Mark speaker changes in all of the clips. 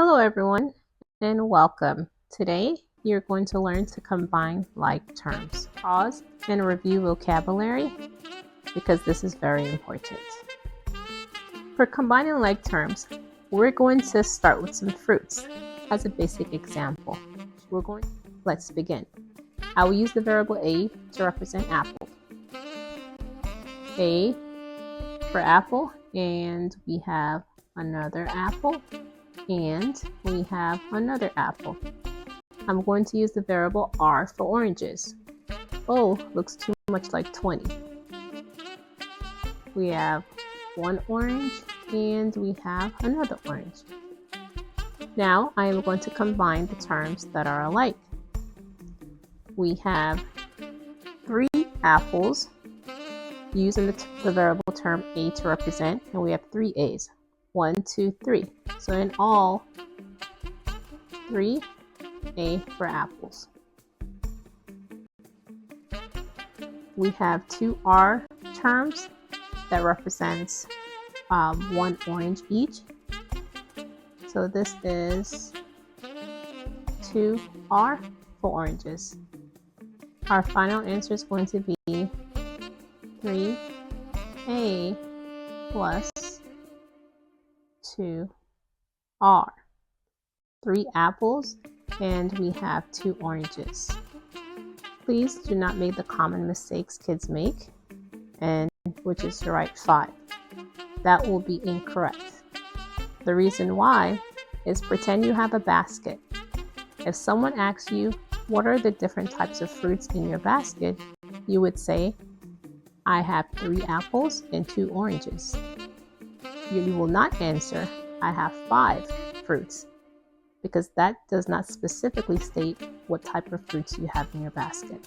Speaker 1: Hello everyone and welcome. Today you're going to learn to combine like terms. Pause and review vocabulary because this is very important. For combining like terms, we're going to start with some fruits as a basic example. Let's begin. I will use the variable a to represent apple. A for apple, and we have another apple, and we have another apple. I'm going to use the variable R for oranges. Oh, looks too much like 20. We have one orange and we have another orange. Now I am going to combine the terms that are alike. We have 3 apples using the variable term A to represent, and we have 3 A's. 1, 2, 3. So in all, 3 A for apples. We have 2 R terms that represents 1 orange each. So this is 2 R for oranges. Our final answer is going to be 3 A plus 2 R. 3 apples and we have 2 oranges. Please do not make the common mistakes kids make, and which is to write 5. That will be incorrect. The reason why is pretend you have a basket. If someone asks you what are the different types of fruits in your basket, you would say, I have 3 apples and 2 oranges. You will not answer, I have 5 fruits, because that does not specifically state what type of fruits you have in your basket.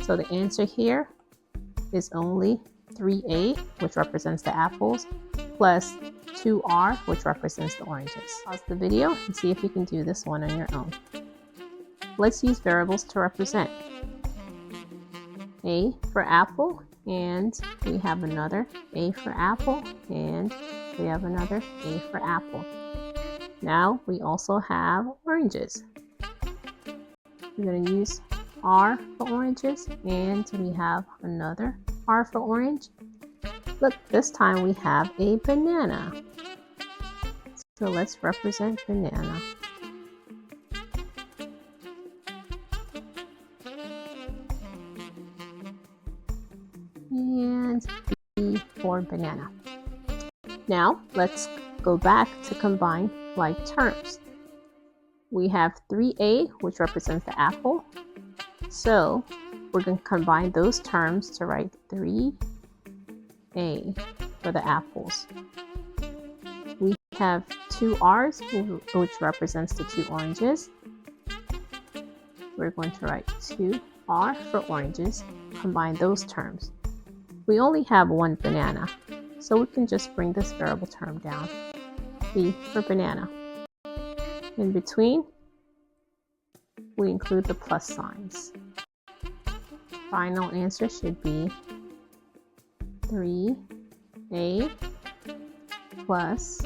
Speaker 1: So the answer here is only 3A, which represents the apples, plus 2R, which represents the oranges. Pause the video and see if you can do this one on your own. Let's use variables to represent. A for apple, and we have another A for apple, and we have another A for apple. Now we also have oranges. We're going to use R for oranges, and we have another R for orange. Look, this time we have a banana. So let's represent banana. And B for banana. Now let's go back to combine like terms. We have 3A, which represents the apple. So we're going to combine those terms to write 3A for the apples. We have 2 R's, which represents the 2 oranges. We're going to write 2R for oranges, combine those terms. We only have 1 banana, so we can just bring this variable term down. B for banana. In between, we include the plus signs. Final answer should be 3A plus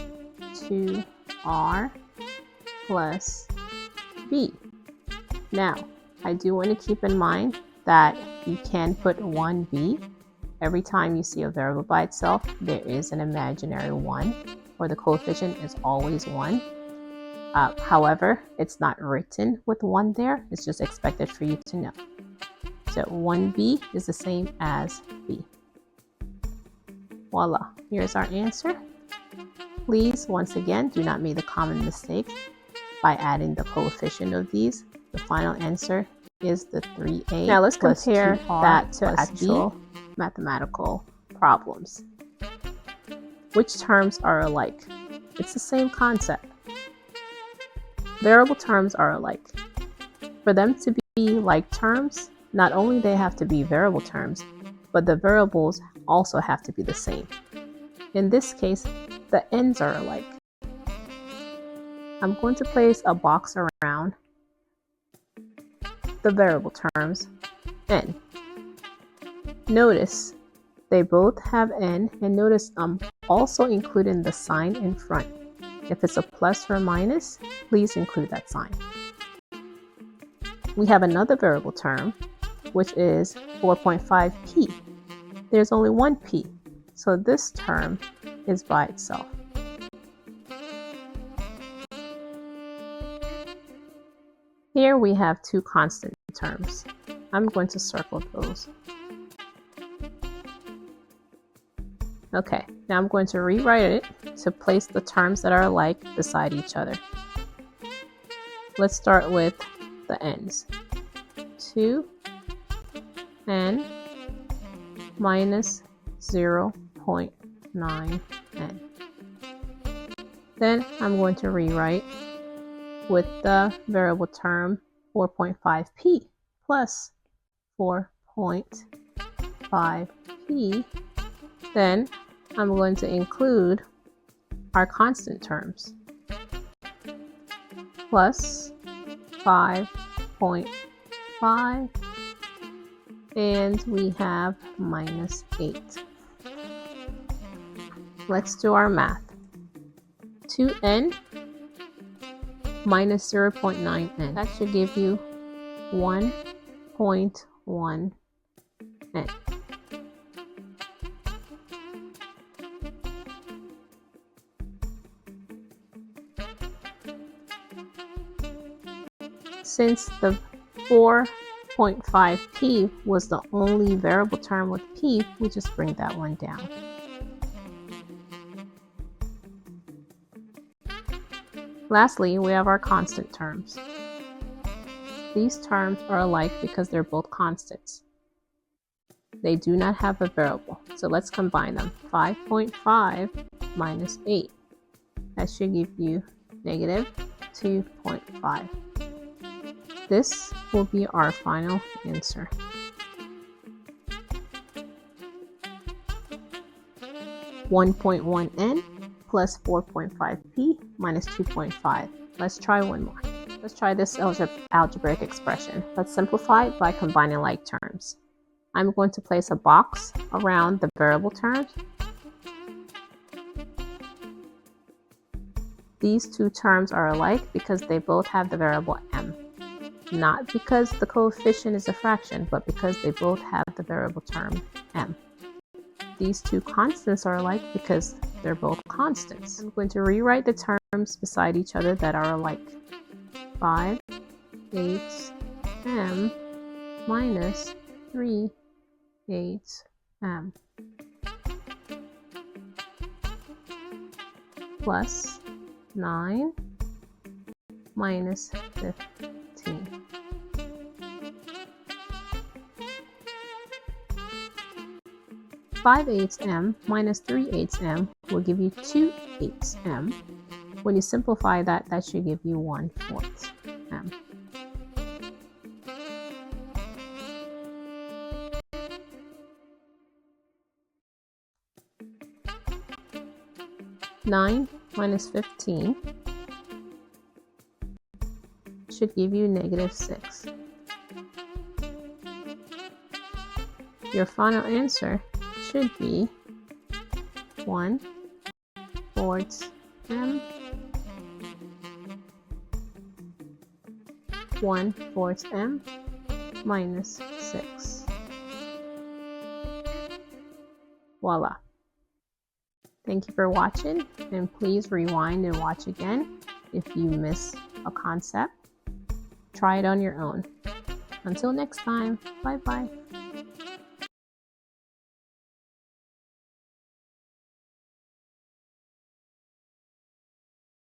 Speaker 1: 2R plus B. Now, I do want to keep in mind that you can put 1B. Every time you see a variable by itself, there is an imaginary 1, or the coefficient is always 1. However, it's not written with 1 there. It's just expected for you to know. So 1B is the same as B. Voila, here's our answer. Please, once again, do not make the common mistake by adding the coefficient of these. The final answer is the 3A. Now let's compare that to actual mathematical problems. Which terms are alike? It's the same concept. Variable terms are alike. For them to be like terms, not only they have to be variable terms, but the variables also have to be the same. In this case, the ends are alike. I'm going to place a box around the variable terms n. Notice they both have n, and notice I'm also including the sign in front. If it's a plus or a minus, please include that sign. We have another variable term, which is 4.5p. There's only one p, so this term is by itself. Here we have two constant terms. I'm going to circle those. Okay, now I'm going to rewrite it to place the terms that are alike beside each other. Let's start with the n's. 2n minus 0.9n. Then I'm going to rewrite with the variable term 4.5p plus 4.5p. Then I'm going to include our constant terms plus 5.5, and we have minus 8. Let's do our math. 2n minus 0.9n. That should give you 1.1n. Since the 4.5p was the only variable term with p, we just bring that one down. Lastly, we have our constant terms. These terms are alike because they're both constants. They do not have a variable, so let's combine them. 5.5 minus 8. That should give you negative 2.5. This will be our final answer. (1.1n) plus 4.5p minus 2.5. Let's try one more. Let's try this algebraic expression. Let's simplify it by combining like terms. I'm going to place a box around the variable terms. These two terms are alike because they both have the variable m. Not because the coefficient is a fraction, but because they both have the variable term m. These two constants are alike because they're both constants. I'm going to rewrite the terms beside each other that are alike. 5/8m minus 3/8m plus 9 minus 15. (5/8m minus 3/8m will give you 2/8m. When you simplify that, that should give you 1/4m. (9 minus 15 should give you negative 6. Your final answer should be 1/4m, 1/4m minus 6. Voila. Thank you for watching, and please rewind and watch again if you miss a concept. Try it on your own. Until next time, bye bye.